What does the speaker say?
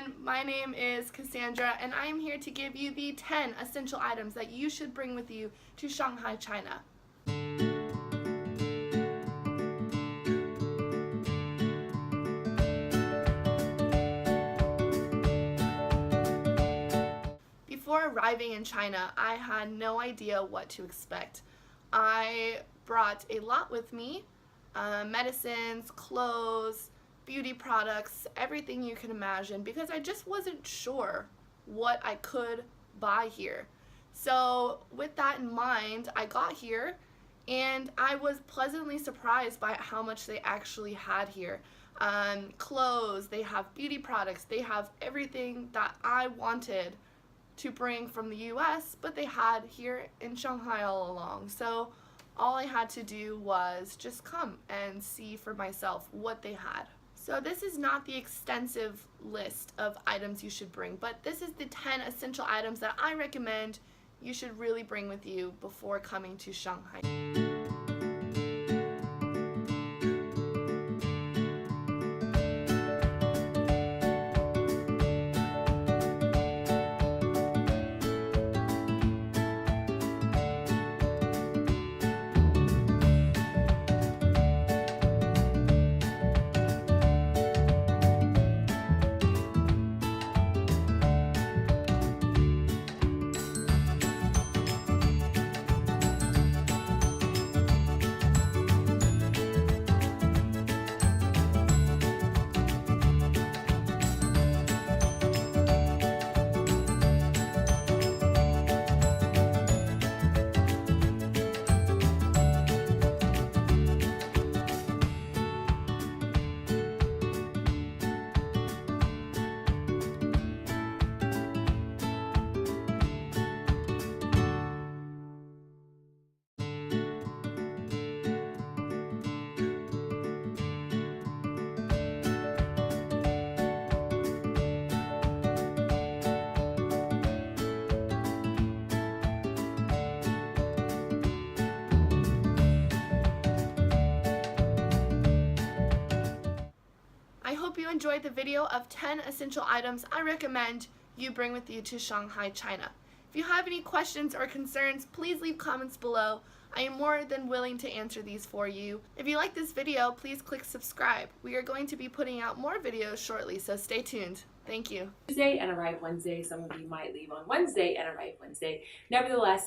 everyone, my name is Cassandra and I am here to give you the 10 essential items that you should bring with you to Shanghai, China. Before arriving in China, I had no idea what to expect. I brought a lot with me, medicines, clothes, beauty products, everything you can imagine, because I just wasn't sure what I could buy here. So with that in mind, I got here and I was pleasantly surprised by how much they actually had here. Clothes, they have beauty products, they have everything that I wanted to bring from the US, but they had here in Shanghai all along. So all I had to do was just come and see for myself what they had. So this is not the extensive list of items you should bring, but this is the 10 essential items that I recommend you should really bring with you before coming to Shanghai. I hope you enjoyed the video of 10 essential items I recommend you bring with you to Shanghai, China. If you have any questions or concerns, please leave comments below. I am more than willing to answer these for you. If you like this video, please click subscribe. We are going to be putting out more videos shortly, so stay tuned. Thank you. Tuesday and arrive Wednesday. Some of you might leave on Wednesday and arrive Wednesday. Nevertheless,